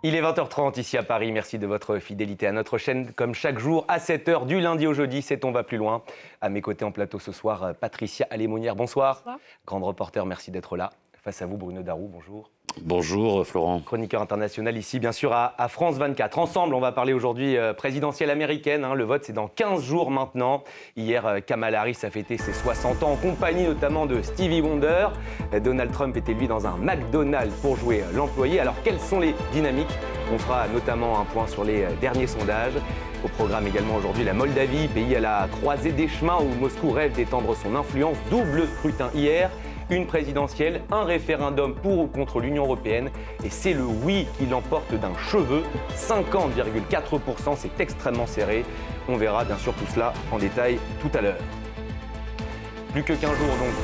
Il est 20h30 ici à Paris. Merci de votre fidélité à notre chaîne. Comme chaque jour, à 7h du lundi au jeudi, c'est On va plus loin. À mes côtés en plateau ce soir, Patricia Alémonière. Bonsoir. Bonsoir. Grande reporter, merci d'être là. Face à vous, Bruno Darou, bonjour. Bonjour Florent. Chroniqueur international ici, bien sûr, à France 24. Ensemble, on va parler aujourd'hui présidentielle américaine. Le vote, c'est dans 15 jours maintenant. Hier, Kamala Harris a fêté ses 60 ans en compagnie notamment de Stevie Wonder. Donald Trump était, lui, dans un McDonald's pour jouer l'employé. Alors, quelles sont les dynamiques? On fera notamment un point sur les derniers sondages. Au programme également aujourd'hui, la Moldavie, pays à la croisée des chemins où Moscou rêve d'étendre son influence. Double scrutin hier. Une présidentielle, un référendum pour ou contre l'Union européenne. Et c'est le oui qui l'emporte d'un cheveu. 50,4%, c'est extrêmement serré. On verra bien sûr tout cela en détail tout à l'heure. Plus que 15 jours donc.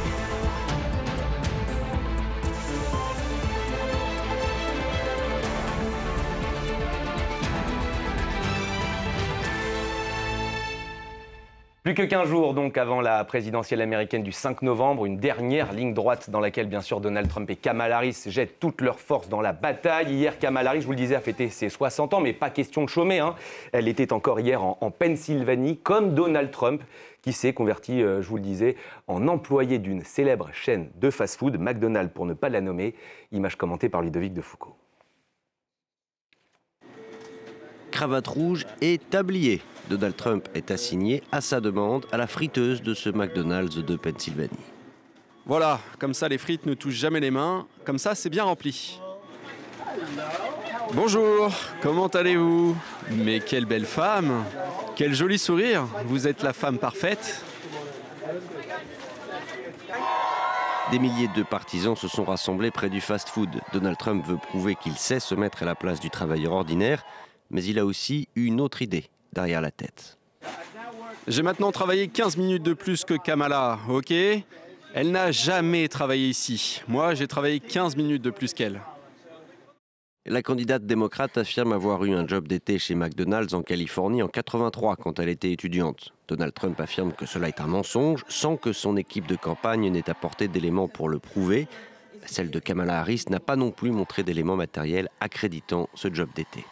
Plus que 15 jours donc avant la présidentielle américaine du 5 novembre, une dernière ligne droite dans laquelle bien sûr Donald Trump et Kamala Harris jettent toutes leurs forces dans la bataille. Hier, Kamala Harris, je vous le disais, a fêté ses 60 ans, mais pas question de chômer. Elle était encore hier en Pennsylvanie, comme Donald Trump, qui s'est converti, je vous le disais, en employé d'une célèbre chaîne de fast-food, McDonald's pour ne pas la nommer. Image commentée par Ludovic Defoucault. Cravate rouge et tablier. Donald Trump est assigné à sa demande à la friteuse de ce McDonald's de Pennsylvanie. Voilà, comme ça les frites ne touchent jamais les mains, comme ça c'est bien rempli. Bonjour, comment allez-vous? Mais quelle belle femme! Quel joli sourire! Vous êtes la femme parfaite. Des milliers de partisans se sont rassemblés près du fast-food. Donald Trump veut prouver qu'il sait se mettre à la place du travailleur ordinaire, mais il a aussi une autre idée derrière la tête. J'ai maintenant travaillé 15 minutes de plus que Kamala, ok? Elle n'a jamais travaillé ici. Moi, j'ai travaillé 15 minutes de plus qu'elle. La candidate démocrate affirme avoir eu un job d'été chez McDonald's en Californie en 83 quand elle était étudiante. Donald Trump affirme que cela est un mensonge sans que son équipe de campagne n'ait apporté d'éléments pour le prouver. Celle de Kamala Harris n'a pas non plus montré d'éléments matériels accréditant ce job d'été.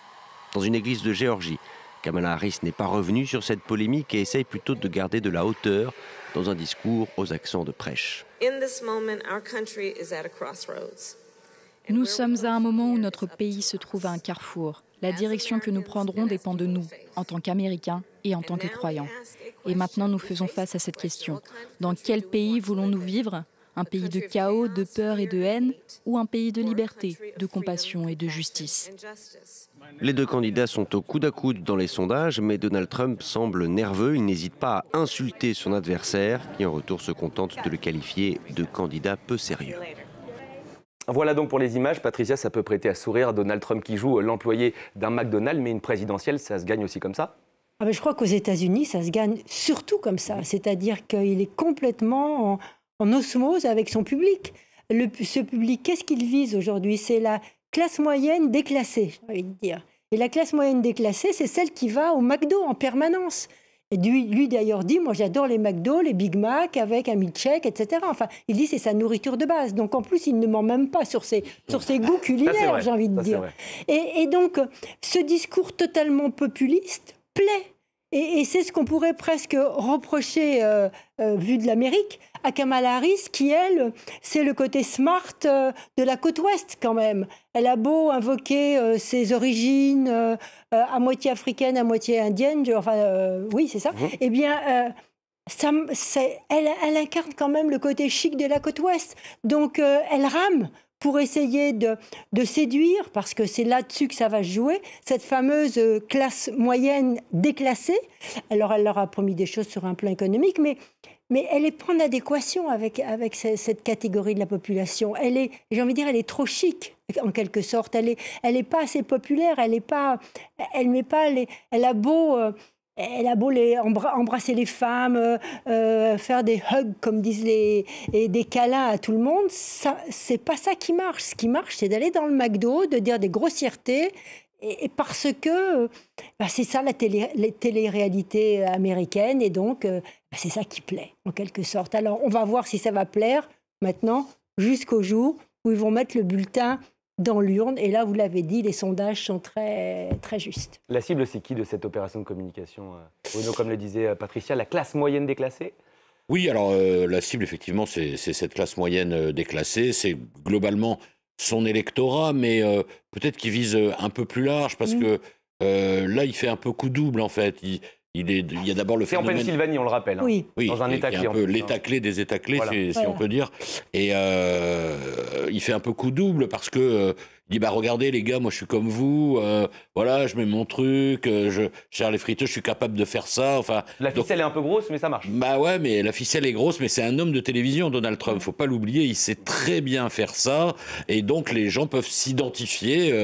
Dans une église de Géorgie, Kamala Harris n'est pas revenue sur cette polémique et essaye plutôt de garder de la hauteur dans un discours aux accents de prêche. Nous sommes à un moment où notre pays se trouve à un carrefour. La direction que nous prendrons dépend de nous, en tant qu'Américains et en tant que croyants. Et maintenant, nous faisons face à cette question. Dans quel pays voulons-nous vivre ? Un pays de chaos, de peur et de haine, ou un pays de liberté, de compassion et de justice? Les deux candidats sont au coude à coude dans les sondages, mais Donald Trump semble nerveux. Il n'hésite pas à insulter son adversaire, qui en retour se contente de le qualifier de candidat peu sérieux. Voilà donc pour les images. Patricia, ça peut prêter à sourire. Donald Trump qui joue l'employé d'un McDonald's, mais une présidentielle, ça se gagne aussi comme ça? Je crois qu'aux États-Unis, ça se gagne surtout comme ça. C'est-à-dire qu'il est complètement en osmose avec son public. Ce public, qu'est-ce qu'il vise aujourd'hui? C'est la classe moyenne déclassée, j'ai envie de dire. Et la classe moyenne déclassée, c'est celle qui va au McDo en permanence. Et lui d'ailleurs dit, moi j'adore les McDo, les Big Mac avec un milkshake, etc. Enfin, il dit c'est sa nourriture de base. Donc en plus, il ne ment même pas sur ses goûts culinaires, j'ai envie de dire. Et donc, ce discours totalement populiste plaît. Et c'est ce qu'on pourrait presque reprocher, vu de l'Amérique, à Kamala Harris, qui, elle, c'est le côté smart de la côte ouest quand même. Elle a beau invoquer ses origines à moitié africaines, à moitié indiennes, oui, c'est ça. Eh bien, elle incarne quand même le côté chic de la côte ouest. Donc, elle rame pour essayer de séduire, parce que c'est là-dessus que ça va se jouer, cette fameuse classe moyenne déclassée. Alors, elle leur a promis des choses sur un plan économique, mais elle est pas en adéquation avec cette catégorie de la population. J'ai envie de dire, elle est trop chic, en quelque sorte. Elle est pas assez populaire, elle a beau embrasser les femmes, faire des hugs, comme disent et des câlins à tout le monde. C'est pas ça qui marche. Ce qui marche, c'est d'aller dans le McDo, de dire des grossièretés, et parce que c'est ça la télé-réalité américaine, et donc c'est ça qui plaît, en quelque sorte. Alors, on va voir si ça va plaire maintenant, jusqu'au jour où ils vont mettre le bulletin dans l'urne. Et là, vous l'avez dit, les sondages sont très, très justes. La cible, c'est qui de cette opération de communication, Bruno, comme le disait Patricia, la classe moyenne déclassée? Oui, alors la cible, effectivement, c'est cette classe moyenne déclassée. C'est globalement son électorat, mais peut-être qu'il vise un peu plus large, parce que là, il fait un peu coup double, en fait. Il y a d'abord le phénomène... C'est en Pennsylvanie, on le rappelle. Hein. Oui. Dans un État clé. Un peu l'État clé des États clés, voilà. Si on peut dire. Et il fait un peu coup double parce que il dit, bah regardez les gars, moi je suis comme vous, voilà, je mets mon truc, je gère les friteuses, je suis capable de faire ça. Enfin, la ficelle est un peu grosse, mais ça marche. Bah ouais, mais la ficelle est grosse, mais c'est un homme de télévision, Donald Trump. Faut pas l'oublier, il sait très bien faire ça. Et donc les gens peuvent s'identifier,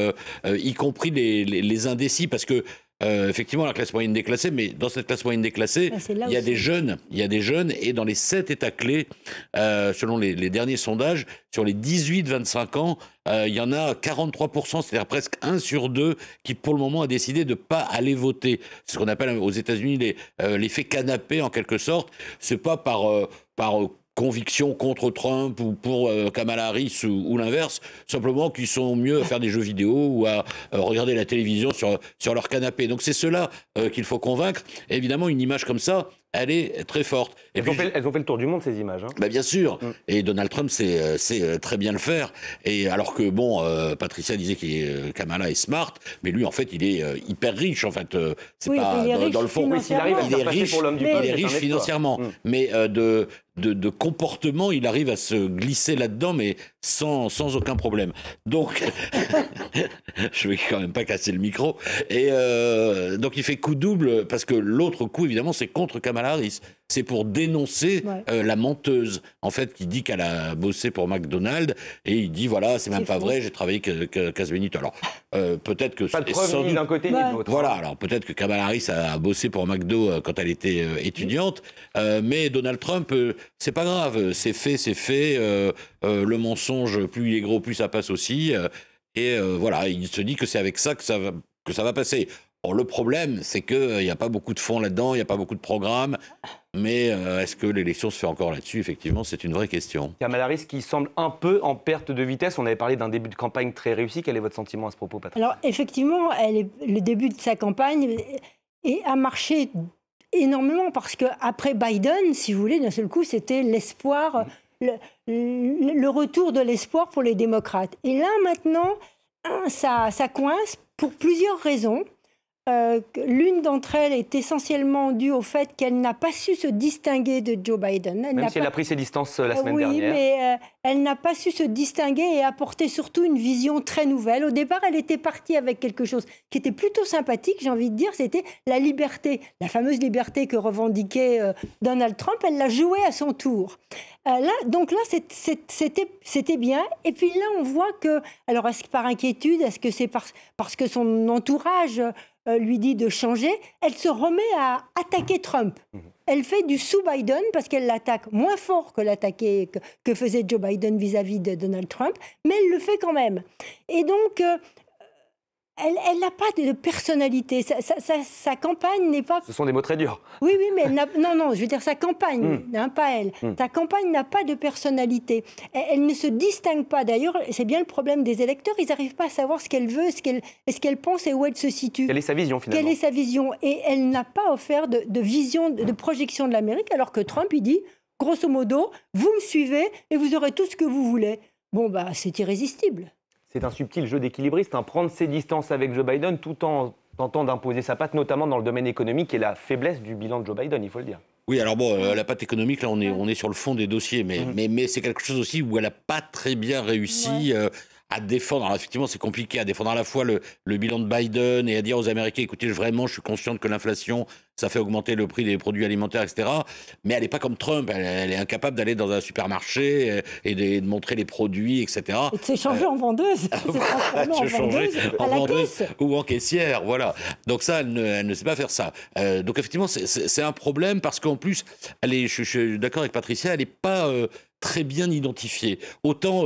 y compris les indécis, parce que effectivement, la classe moyenne déclassée, mais dans cette classe moyenne déclassée, il y a des jeunes, et dans les 7 États clés, selon les derniers sondages, sur les 18-25 ans, il y en a 43%, c'est-à-dire presque 1 sur 2, qui pour le moment a décidé de ne pas aller voter. C'est ce qu'on appelle aux États-Unis l'effet canapé, en quelque sorte. C'est pas par conviction contre Trump ou pour Kamala Harris ou l'inverse, simplement qu'ils sont mieux à faire des jeux vidéo ou à regarder la télévision sur leur canapé. Donc c'est cela qu'il faut convaincre. Et évidemment, une image comme ça, elle est très forte. Et elles ont fait le tour du monde, ces images. Hein. Bah bien sûr. Et Donald Trump sait très bien le faire. Et alors que, bon, Patricia disait que Kamala est smart, mais lui, en fait, il est hyper riche. En fait, c'est pas dans le fond. Oui, s'il arrive à se faire passer pour l'homme du peuple, il est riche financièrement. Mais de comportement, il arrive à se glisser là-dedans, mais sans aucun problème. Donc, je vais quand même pas casser le micro. Et donc, il fait coup double, parce que l'autre coup, évidemment, c'est contre Kamala Harris. C'est pour dénoncer la menteuse, en fait, qui dit qu'elle a bossé pour McDonald's, et il dit, voilà, c'est même pas vrai, j'ai travaillé que 15 minutes. Alors, peut-être que... Pas de preuve ni d'un côté ni de l'autre. Voilà, alors peut-être que Kamala Harris a bossé pour McDo quand elle était étudiante, mais Donald Trump, c'est pas grave, c'est fait, le mensonge, plus il est gros, plus ça passe aussi, et voilà, il se dit que c'est avec ça que ça va passer. Or, le problème, c'est qu'il n'y a pas beaucoup de fonds là-dedans, il n'y a pas beaucoup de programmes, mais est-ce que l'élection se fait encore là-dessus? Effectivement, c'est une vraie question. Kamala Harris qui semble un peu en perte de vitesse. On avait parlé d'un début de campagne très réussi. Quel est votre sentiment à ce propos, Patrick? Alors, effectivement, le début de sa campagne a marché énormément parce qu'après Biden, si vous voulez, d'un seul coup, c'était l'espoir, le retour de l'espoir pour les démocrates. Et là, maintenant, ça coince pour plusieurs raisons. L'une d'entre elles est essentiellement due au fait qu'elle n'a pas su se distinguer de Joe Biden. Même si elle a pris ses distances la semaine dernière. Oui, mais elle n'a pas su se distinguer et apporter surtout une vision très nouvelle. Au départ, elle était partie avec quelque chose qui était plutôt sympathique, j'ai envie de dire, c'était la liberté. La fameuse liberté que revendiquait Donald Trump, elle l'a jouée à son tour. Donc là, c'était bien. Et puis là, on voit que, alors est-ce que par inquiétude, est-ce que c'est parce que son entourage lui dit de changer, elle se remet à attaquer Trump. Elle fait du sous-Biden parce qu'elle l'attaque moins fort que faisait Joe Biden vis-à-vis de Donald Trump, mais elle le fait quand même. Et donc, elle n'a pas de personnalité. Sa campagne n'est pas... Ce sont des mots très durs. Oui, mais non, je veux dire sa campagne, pas elle. Sa campagne n'a pas de personnalité. Elle ne se distingue pas. D'ailleurs, c'est bien le problème des électeurs. Ils n'arrivent pas à savoir ce qu'elle veut, ce qu'elle pense et où elle se situe. Quelle est sa vision, finalement? Quelle est sa vision? Et elle n'a pas offert de vision, de projection de l'Amérique, alors que Trump, il dit, grosso modo, vous me suivez et vous aurez tout ce que vous voulez. Bon, c'est irrésistible. C'est un subtil jeu d'équilibriste, prendre ses distances avec Joe Biden tout en tentant d'imposer sa patte, notamment dans le domaine économique et la faiblesse du bilan de Joe Biden, il faut le dire. Oui, alors bon, la patte économique, là, on est sur le fond des dossiers, mais c'est quelque chose aussi où elle n'a pas très bien réussi à défendre. Alors effectivement, c'est compliqué à défendre à la fois le bilan de Biden et à dire aux Américains, écoutez, vraiment, je suis consciente que l'inflation, ça fait augmenter le prix des produits alimentaires, etc. Mais elle n'est pas comme Trump. Elle est incapable d'aller dans un supermarché et de montrer les produits, etc. Et de s'échanger en vendeuse. En vendeuse ou en caissière, voilà. Donc ça, elle ne sait pas faire ça. Donc effectivement, c'est un problème parce qu'en plus, je suis d'accord avec Patricia, elle n'est pas... très bien identifié. Autant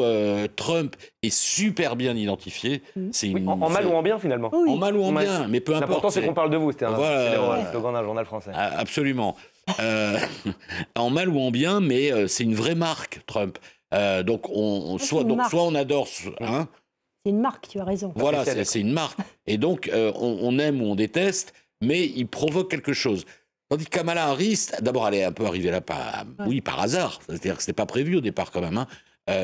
Trump est super bien identifié. En mal ou en bien, finalement. Oui. En mal ou en bien, mais peu importe. L'important, c'est qu'on parle de vous. C'était un slogan d'un journal français. Absolument. En mal ou en bien, mais c'est une vraie marque, Trump. Donc, soit on adore... Hein, C'est une marque, tu as raison. Voilà, c'est une marque. Et donc, on aime ou on déteste, mais il provoque quelque chose. Tandis que Kamala Harris, d'abord, elle est un peu arrivée là par hasard. C'est-à-dire que ce n'était pas prévu au départ quand même.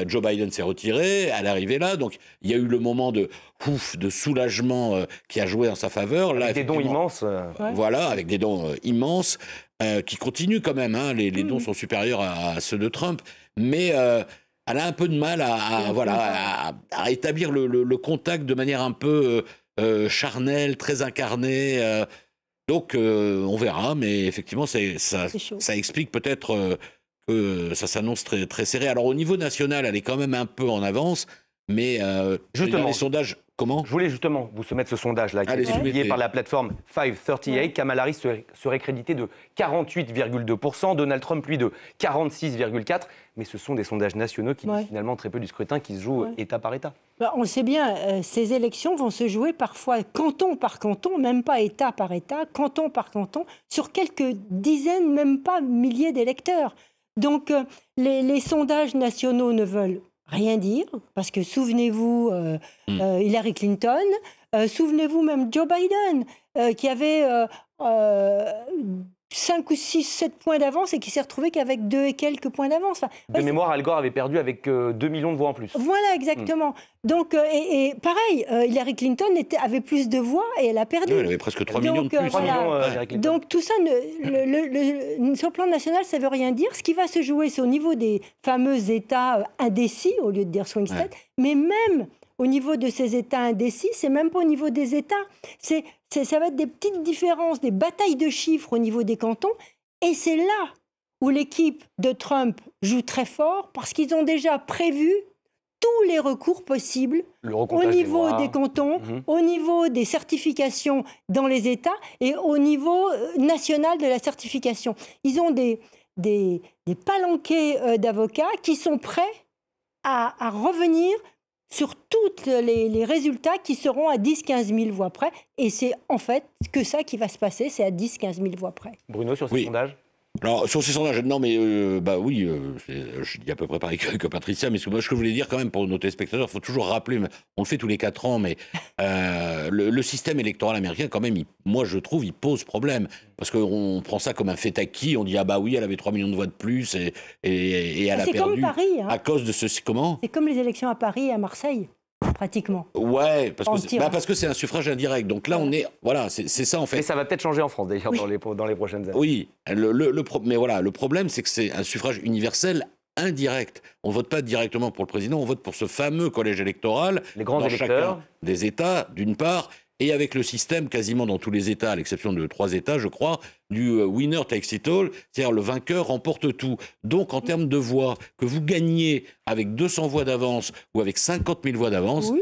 Joe Biden s'est retiré, elle est arrivée là. Donc, il y a eu le moment de soulagement qui a joué en sa faveur. Là, avec des dons immenses. Voilà, avec des dons immenses qui continuent quand même. Les dons sont supérieurs à ceux de Trump. Mais elle a un peu de mal à établir le contact de manière un peu charnelle, très incarnée. Donc, on verra, mais effectivement, ça explique peut-être que ça s'annonce très, très serré. Alors, au niveau national, elle est quand même un peu en avance, mais justement, les sondages... Comment ? Je voulais justement vous soumettre ce sondage-là, qui est publié par la plateforme 538. Kamala Harris serait crédité de 48,2%, Donald Trump, lui, de 46,4%. Mais ce sont des sondages nationaux qui disent finalement très peu du scrutin qui se joue État par État. On le sait bien, ces élections vont se jouer parfois canton par canton, même pas État par État, canton par canton, sur quelques dizaines, même pas milliers d'électeurs. Donc les sondages nationaux ne veulent rien dire, parce que souvenez-vous Hillary Clinton, souvenez-vous même Joe Biden, qui avait 5 ou 6, 7 points d'avance et qui s'est retrouvé qu'avec 2 et quelques points d'avance. De mémoire, Al Gore avait perdu avec 2 millions de voix en plus. Voilà, exactement. Donc, et pareil, Hillary Clinton avait plus de voix et elle a perdu. Oui, elle avait presque 3 millions de plus. 3 millions, donc tout ça, sur le plan national, ça ne veut rien dire. Ce qui va se jouer, c'est au niveau des fameux États indécis, au lieu de dire swing state, mais même au niveau de ces États indécis, c'est même pas au niveau des États. Ça va être des petites différences, des batailles de chiffres au niveau des cantons. Et c'est là où l'équipe de Trump joue très fort, parce qu'ils ont déjà prévu tous les recours possibles au niveau des cantons, au niveau des certifications dans les États et au niveau national de la certification. Ils ont des palanquets d'avocats qui sont prêts à revenir sur tous les résultats qui seront à 10-15 000 voix près. Et c'est en fait que ça qui va se passer, c'est à 10-15 000 voix près. Bruno, sur ces sondages ? Alors, sur ces sondages, non, mais je dis à peu près pareil que Patricia, mais ce que je voulais dire quand même pour nos téléspectateurs, il faut toujours rappeler, on le fait tous les 4 ans, mais le système électoral américain, quand même, moi je trouve, il pose problème. Parce qu'on prend ça comme un fait acquis, on dit, ah bah oui, elle avait 3 millions de voix de plus et elle a perdu. C'est comme Paris. À cause de ce... Comment ? C'est comme les élections à Paris et à Marseille. Pratiquement. Ouais, parce que c'est un suffrage indirect. Donc là, on est... Voilà, c'est ça en fait. Mais ça va peut-être changer en France, d'ailleurs, dans les prochaines années. Oui, mais voilà, le problème, c'est que c'est un suffrage universel indirect. On ne vote pas directement pour le président, on vote pour ce fameux collège électoral. Les grands électeurs. Chacun des États, d'une part, et avec le système quasiment dans tous les États, à l'exception de 3 États, je crois, du winner takes it all, c'est-à-dire le vainqueur remporte tout. Donc, en termes de voix, que vous gagnez avec 200 voix d'avance ou avec 50 000 voix d'avance,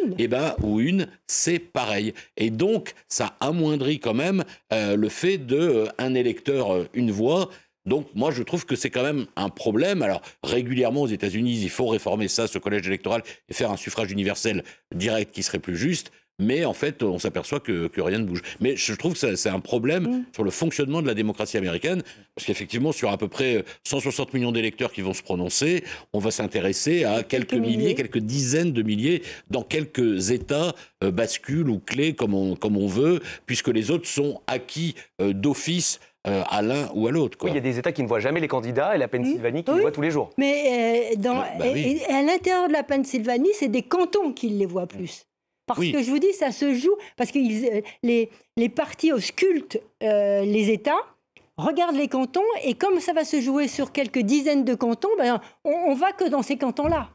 ou une, c'est pareil. Et donc, ça amoindrit quand même le fait d'un électeur, une voix. Donc, moi, je trouve que c'est quand même un problème. Alors, régulièrement, aux États-Unis, il faut réformer ça, ce collège électoral, et faire un suffrage universel direct qui serait plus juste. Mais en fait, on s'aperçoit que rien ne bouge. Mais je trouve que c'est un problème sur le fonctionnement de la démocratie américaine, parce qu'effectivement, sur à peu près 160 millions d'électeurs qui vont se prononcer, on va s'intéresser à quelques milliers, quelques dizaines de milliers, dans quelques États bascules ou clés, comme on veut, puisque les autres sont acquis d'office à l'un ou à l'autre. Oui, il y a des États qui ne voient jamais les candidats, et la Pennsylvanie qui les voit tous les jours. Mais et à l'intérieur de la Pennsylvanie, c'est des cantons qui les voient plus. Parce que je vous dis, ça se joue, parce que les partis auscultent les États, regardent les cantons, et comme ça va se jouer sur quelques dizaines de cantons, on va que dans ces cantons-là.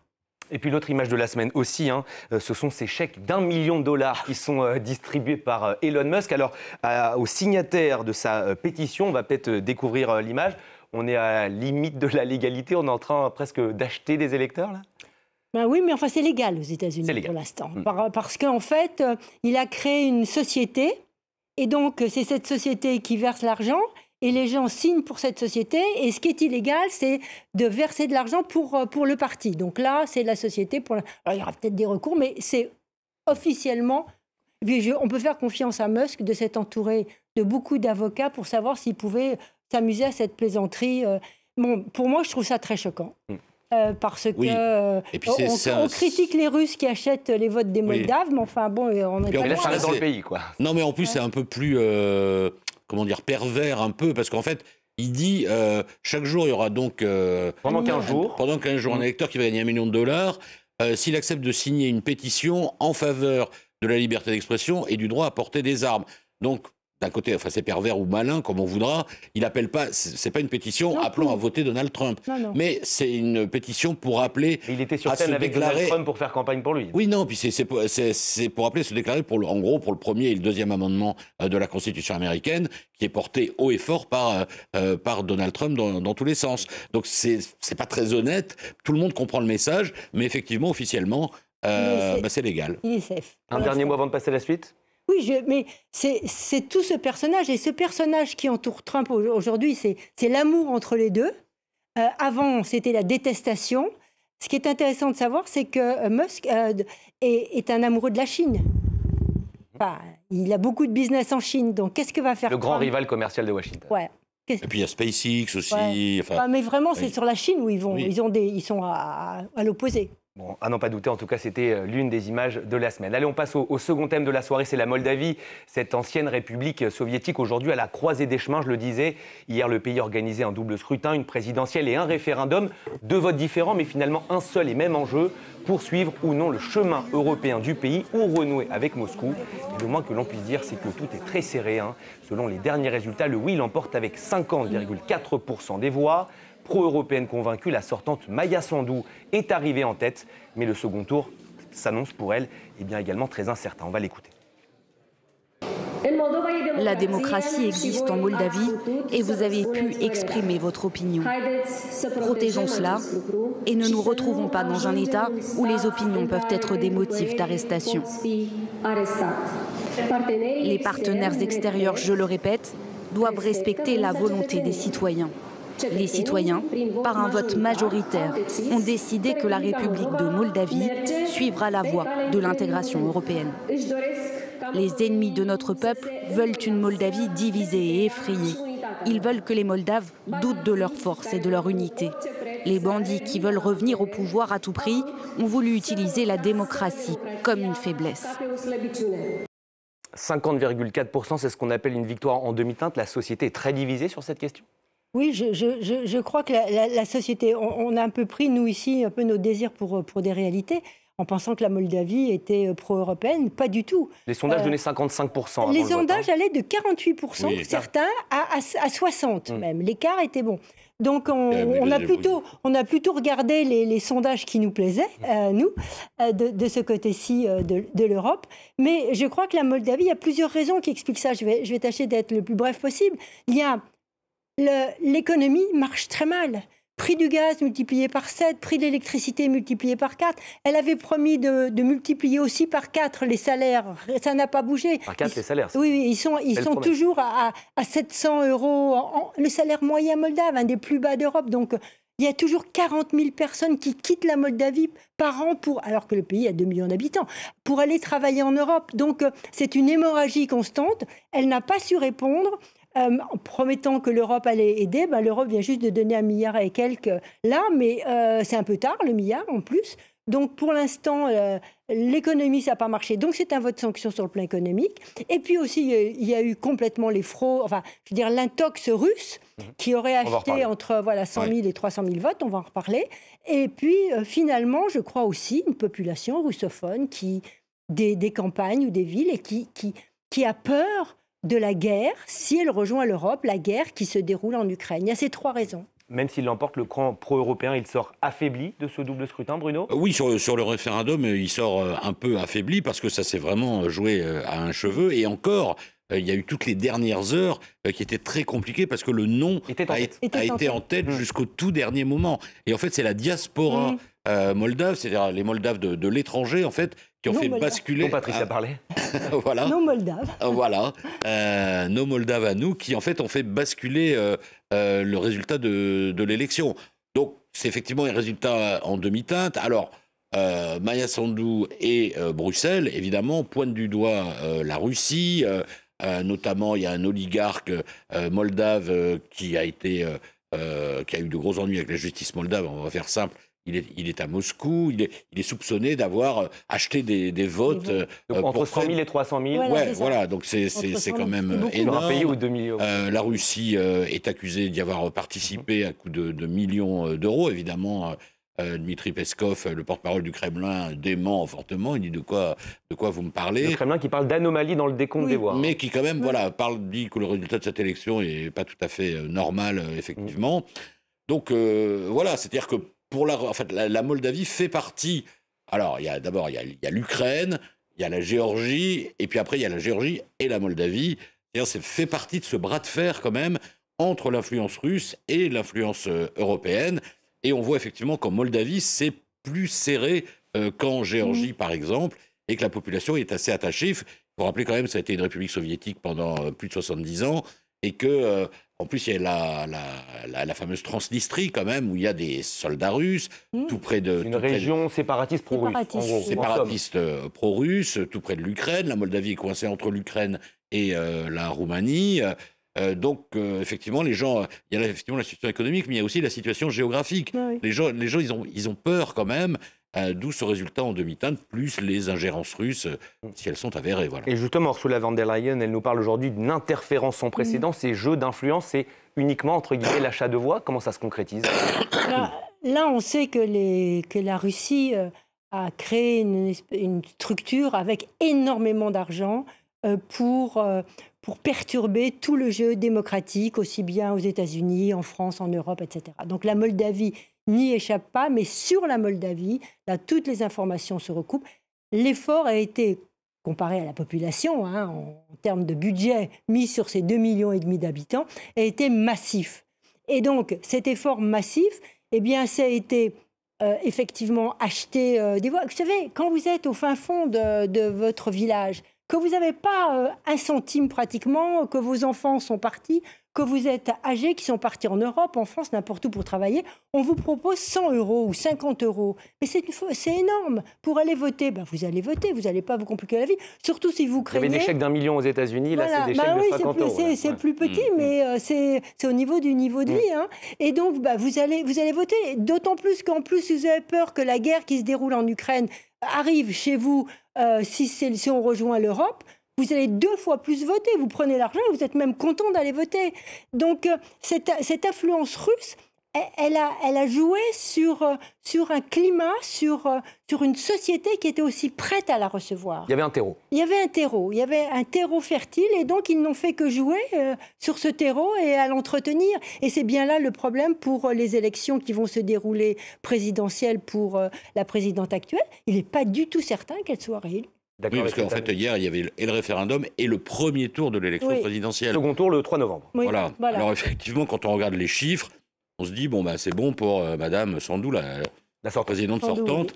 Et puis l'autre image de la semaine aussi, ce sont ces chèques d'1 million de dollars qui sont distribués par Elon Musk. Alors, aux signataires de sa pétition, on va peut-être découvrir l'image. On est à la limite de la légalité, on est en train presque d'acheter des électeurs, là ? Oui, mais enfin, c'est légal aux États-Unis pour l'instant. Parce qu'en fait, il a créé une société, et donc c'est cette société qui verse l'argent, et les gens signent pour cette société, et ce qui est illégal, c'est de verser de l'argent pour le parti. Donc là, c'est la société. Alors, il y aura peut-être des recours, mais c'est officiellement... Et puis, on peut faire confiance à Musk de s'être entouré de beaucoup d'avocats pour savoir s'il pouvait s'amuser à cette plaisanterie. Pour moi, je trouve ça très choquant. parce que Et puis on critique les Russes qui achètent les votes des Moldaves, mais enfin bon, on est Mais là, ça reste dans le pays, quoi. Non, mais en plus, c'est un peu plus, comment dire, pervers un peu, parce qu'en fait, il dit chaque jour, il y aura donc... Pendant 15 jours. Pendant 15 jours, un électeur qui va gagner $1 million, s'il accepte de signer une pétition en faveur de la liberté d'expression et du droit à porter des armes. Donc, d'un côté, enfin c'est pervers ou malin, comme on voudra, il appelle pas, c'est pas une pétition appelant à voter Donald Trump, mais c'est une pétition pour appeler. Il était sur à scène se avec déclarer... Donald Trump pour faire campagne pour lui. Oui, non, puis c'est pour appeler à se déclarer en gros pour le premier et le deuxième amendement de la Constitution américaine, qui est porté haut et fort par Donald Trump dans tous les sens. Donc c'est pas très honnête. Tout le monde comprend le message, mais effectivement, officiellement, c'est légal. Il est safe. Un dernier mot avant de passer à la suite. Oui, mais c'est tout ce personnage. Et ce personnage qui entoure Trump aujourd'hui, c'est l'amour entre les deux. Avant, c'était la détestation. Ce qui est intéressant de savoir, c'est que Musk est un amoureux de la Chine. Enfin, il a beaucoup de business en Chine. Donc, qu'est-ce que va faire Le Trump? grand rival commercial de Washington. Ouais. Et puis il y a SpaceX aussi. Ouais. Enfin, mais vraiment, c'est sur la Chine où ils vont. Oui. Ils sont à l'opposé. Bon, à n'en pas douter, en tout cas, c'était l'une des images de la semaine. Allez, on passe au second thème de la soirée, c'est la Moldavie, cette ancienne république soviétique, aujourd'hui à la croisée des chemins, je le disais. Hier, le pays organisait un double scrutin, une présidentielle et un référendum. 2 votes différents, mais finalement un seul et même enjeu, poursuivre ou non le chemin européen du pays ou renouer avec Moscou. Et le moins que l'on puisse dire, c'est que tout est très serré. Selon les derniers résultats, le oui l'emporte avec 50,4% des voix. Pro-européenne convaincue, la sortante Maia Sandu est arrivée en tête, mais le second tour s'annonce pour elle bien également très incertain. On va l'écouter. La démocratie existe en Moldavie et vous avez pu exprimer votre opinion. Protégeons cela et ne nous retrouvons pas dans un État où les opinions peuvent être des motifs d'arrestation. Les partenaires extérieurs, je le répète, doivent respecter la volonté des citoyens. Les citoyens, par un vote majoritaire, ont décidé que la République de Moldavie suivra la voie de l'intégration européenne. Les ennemis de notre peuple veulent une Moldavie divisée et effrayée. Ils veulent que les Moldaves doutent de leur force et de leur unité. Les bandits qui veulent revenir au pouvoir à tout prix ont voulu utiliser la démocratie comme une faiblesse. 50,4%, c'est ce qu'on appelle une victoire en demi-teinte. La société est très divisée sur cette question. Oui, je crois que la société, on a un peu pris, nous ici, un peu nos désirs pour des réalités, en pensant que la Moldavie était pro-européenne. Pas du tout. Les sondages donnaient 55%. Les sondages allaient de 48%, oui, certains, à 60% même. L'écart était bon. Donc on a plutôt regardé les sondages qui nous plaisaient, nous, de ce côté-ci de l'Europe. Mais je crois que la Moldavie, il y a plusieurs raisons qui expliquent ça. Je vais tâcher d'être le plus bref possible. Il y a l'économie marche très mal. Prix du gaz multiplié par 7, prix de l'électricité multiplié par 4. Elle avait promis de multiplier aussi par 4 les salaires. Ça n'a pas bougé. Par 4 les salaires. Oui, ils sont toujours à 700 €, le salaire moyen moldave, un des plus bas d'Europe. Donc, il y a toujours 40 000 personnes qui quittent la Moldavie par an, alors que le pays a 2 millions d'habitants, pour aller travailler en Europe. Donc, c'est une hémorragie constante. Elle n'a pas su répondre. En promettant que l'Europe allait aider, l'Europe vient juste de donner 1 milliard et quelques là, mais c'est un peu tard, le milliard en plus. Donc pour l'instant, l'économie, ça n'a pas marché. Donc c'est un vote sanction sur le plan économique. Et puis aussi, il y a eu complètement les fraudes, enfin, je veux dire, l'intox russe qui aurait acheté entre 100 000 et 300 000 votes, on va en reparler. Et puis finalement, je crois aussi une population russophone des campagnes ou des villes et qui a peur de la guerre, si elle rejoint l'Europe, la guerre qui se déroule en Ukraine. Il y a ces 3 raisons. Même s'il l'emporte, le camp pro-européen, il sort affaibli de ce double scrutin, Bruno ? Oui, sur le référendum, il sort un peu affaibli parce que ça s'est vraiment joué à un cheveu. Et encore, il y a eu toutes les dernières heures qui étaient très compliquées parce que le non a été en tête jusqu'au tout dernier moment. Et en fait, c'est la diaspora moldave, c'est-à-dire les Moldaves de l'étranger, en fait, qui ont fait basculer... Dont Patricia parlait. Voilà. Nos Moldaves. Voilà. Nos Moldaves à nous, qui en fait ont fait basculer le résultat de l'élection. Donc, c'est effectivement un résultat en demi-teinte. Alors, Maia Sandu et Bruxelles, évidemment, pointent du doigt la Russie. Notamment, il y a un oligarque moldave qui a eu de gros ennuis avec la justice moldave, on va faire simple, il est à Moscou, il est soupçonné d'avoir acheté des votes. Entre 100 000 et 300 000. Voilà, donc c'est quand même énorme. Un pays ou 2 millions. La Russie est accusée d'y avoir participé à coups de millions d'euros, évidemment. Dmitri Peskov, le porte-parole du Kremlin, dément fortement. Il dit de quoi vous me parlez. Le Kremlin qui parle d'anomalie dans le décompte des voix. Mais qui quand même dit que le résultat de cette élection n'est pas tout à fait normal, effectivement. Donc voilà, c'est-à-dire que pour la Moldavie fait partie. Alors d'abord il y a l'Ukraine, il y a la Géorgie, et puis après il y a la Géorgie et la Moldavie. C'est-à-dire ça fait partie de ce bras de fer quand même entre l'influence russe et l'influence européenne. Et on voit effectivement qu'en Moldavie, c'est plus serré qu'en Géorgie, par exemple, et que la population est assez attachée. Il faut rappeler quand même que ça a été une république soviétique pendant plus de 70 ans, et que, en plus, il y a la fameuse Transnistrie, quand même, où il y a des soldats russes, tout près de... Une région séparatiste pro-russe, en gros. Séparatiste pro-russe, tout près de l'Ukraine. La Moldavie est coincée entre l'Ukraine et la Roumanie. Donc, effectivement, les gens, il y a effectivement la situation économique, mais il y a aussi la situation géographique. Oui. Les gens ils ont peur quand même, d'où ce résultat en demi-teinte, plus les ingérences russes, si elles sont avérées. Voilà. Et justement, Ursula von der Leyen, elle nous parle aujourd'hui d'une interférence sans précédent. Ces jeux d'influence, c'est uniquement, entre guillemets, l'achat de voix. Comment ça se concrétise ? Là, on sait que la Russie a créé une structure avec énormément d'argent pour perturber tout le jeu démocratique, aussi bien aux États-Unis, en France, en Europe, etc. Donc la Moldavie n'y échappe pas, mais sur la Moldavie, là, toutes les informations se recoupent. L'effort a été, comparé à la population, en termes de budget mis sur ces 2,5 millions d'habitants, a été massif. Et donc cet effort massif, eh bien, ça a été effectivement acheter des voix. Vous savez, quand vous êtes au fin fond de votre village, que vous n'avez pas un centime pratiquement, que vos enfants sont partis, que vous êtes âgés, qui sont partis en Europe, en France, n'importe où pour travailler, on vous propose 100 € ou 50 €. Mais c'est énorme. Pour aller voter, vous allez voter, vous n'allez pas vous compliquer la vie. Surtout si vous craignez... Il y avait des chèques d'1 million aux États-Unis, là c'est des chèques de 50 €. C'est plus petit, mais c'est au niveau du niveau de vie. Et donc, vous allez voter. D'autant plus qu'en plus, vous avez peur que la guerre qui se déroule en Ukraine arrive chez vous. Si on rejoint l'Europe, vous allez 2 fois plus voter. Vous prenez l'argent et vous êtes même content d'aller voter. Donc, cette influence russe, elle a joué sur un climat, sur une société qui était aussi prête à la recevoir. Il y avait un terreau. Il y avait un terreau fertile, et donc ils n'ont fait que jouer sur ce terreau et à l'entretenir. Et c'est bien là le problème pour les élections qui vont se dérouler présidentielles pour la présidente actuelle. Il n'est pas du tout certain qu'elle soit réélue. Oui, parce qu'en fait, hier, il y avait le référendum et le premier tour de l'élection présidentielle. Second tour, le 3 novembre. Oui, voilà. Alors, effectivement, quand on regarde les chiffres, on se dit, c'est bon pour Madame Sandou, la présidente sortante,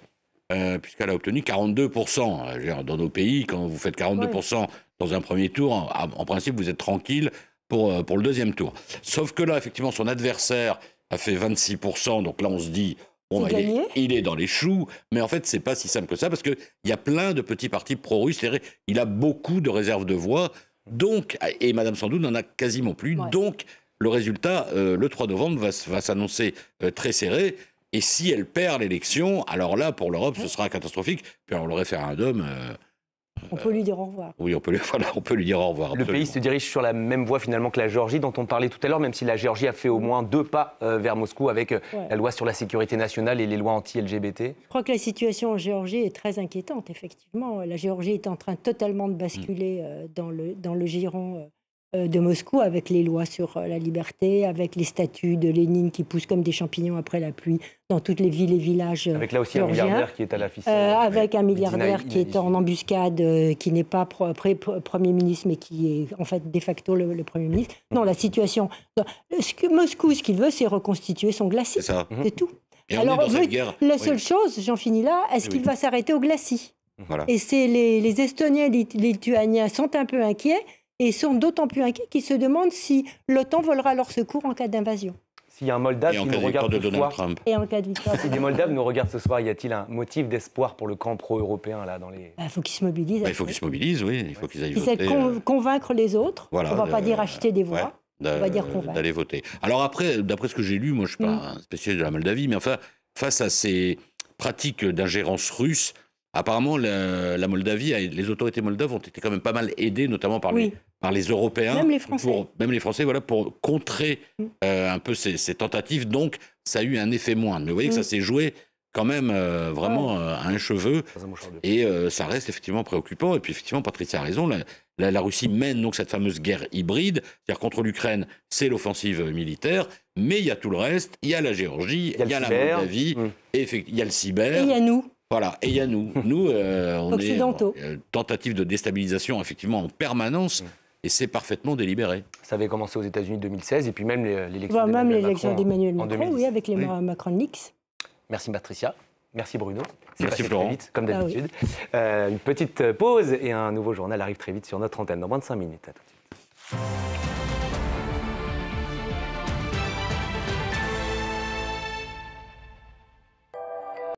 puisqu'elle a obtenu 42%. Dans nos pays, quand vous faites 42% dans un premier tour, en principe, vous êtes tranquille pour le deuxième tour. Sauf que là, effectivement, son adversaire a fait 26%, donc là, on se dit... il est dans les choux, mais en fait, c'est pas si simple que ça, parce qu'il y a plein de petits partis pro-russes. Il a beaucoup de réserves de voix, donc, et Mme Sandou n'en a quasiment plus. Donc, le résultat, le 3 novembre, va s'annoncer très serré. Et si elle perd l'élection, alors là, pour l'Europe, ce sera catastrophique. Puis alors, le référendum... on peut lui dire au revoir. Oui, on peut lui dire au revoir. Le pays se dirige sur la même voie finalement que la Géorgie, dont on parlait tout à l'heure, même si la Géorgie a fait au moins 2 pas vers Moscou avec la loi sur la sécurité nationale et les lois anti-LGBT. Je crois que la situation en Géorgie est très inquiétante, effectivement. La Géorgie est en train totalement de basculer dans le giron de Moscou, avec les lois sur la liberté, avec les statues de Lénine qui poussent comme des champignons après la pluie dans toutes les villes et villages avec là aussi géorgiens. Un milliardaire qui est à la ficelle. Avec un milliardaire qui est en embuscade, qui n'est pas Premier ministre, mais qui est en fait de facto le Premier ministre. Non, la situation... Moscou, ce qu'il veut, c'est reconstituer son glacis. C'est tout. Et alors, la seule chose, j'en finis là, est-ce qu'il va s'arrêter au glacis? Et c'est les Estoniens et les Lituaniens sont un peu inquiets, et sont d'autant plus inquiets qu'ils se demandent si l'OTAN volera à leur secours en cas d'invasion. S'il y a un Moldave qui nous regarde ce soir, et en cas de victoire, si des Moldaves nous regardent ce soir, y a-t-il un motif d'espoir pour le camp pro-européen là dans les... Il faut qu'ils se mobilisent. Il faut qu'ils se mobilisent, oui. Il faut qu'ils aillent voter. Convaincre les autres. Voilà, on ne va pas dire acheter des voix. On va dire convaincre. D'aller voter. Alors après, d'après ce que j'ai lu, moi je ne suis pas un spécialiste de la Moldavie, mais enfin, face à ces pratiques d'ingérence russe, apparemment, la Moldavie, les autorités moldaves ont été quand même pas mal aidées, notamment par les Européens. Même les Français. Même les Français, voilà, pour contrer un peu ces tentatives. Donc, ça a eu un effet moindre. Mais vous voyez que ça s'est joué quand même vraiment à un cheveu. Et ça reste effectivement préoccupant. Et puis, effectivement, Patricia a raison. La Russie mène donc cette fameuse guerre hybride. C'est-à-dire contre l'Ukraine, c'est l'offensive militaire. Mais il y a tout le reste. Il y a la Géorgie, il y a la Moldavie, et il y a le cyber. Et il y a nous. Voilà, et il y a nous. Nous, on Occidentaux. est tentative de déstabilisation, effectivement, en permanence, et c'est parfaitement délibéré. Ça avait commencé aux États-Unis en 2016, et puis même l'élection d'Emmanuel Macron, oui, avec les Macron Leaks. Merci Patricia. Merci Bruno. Merci Florent. Très vite, comme d'habitude. Une petite pause et un nouveau journal arrive très vite sur notre antenne, dans moins de 5 minutes. À tout de suite.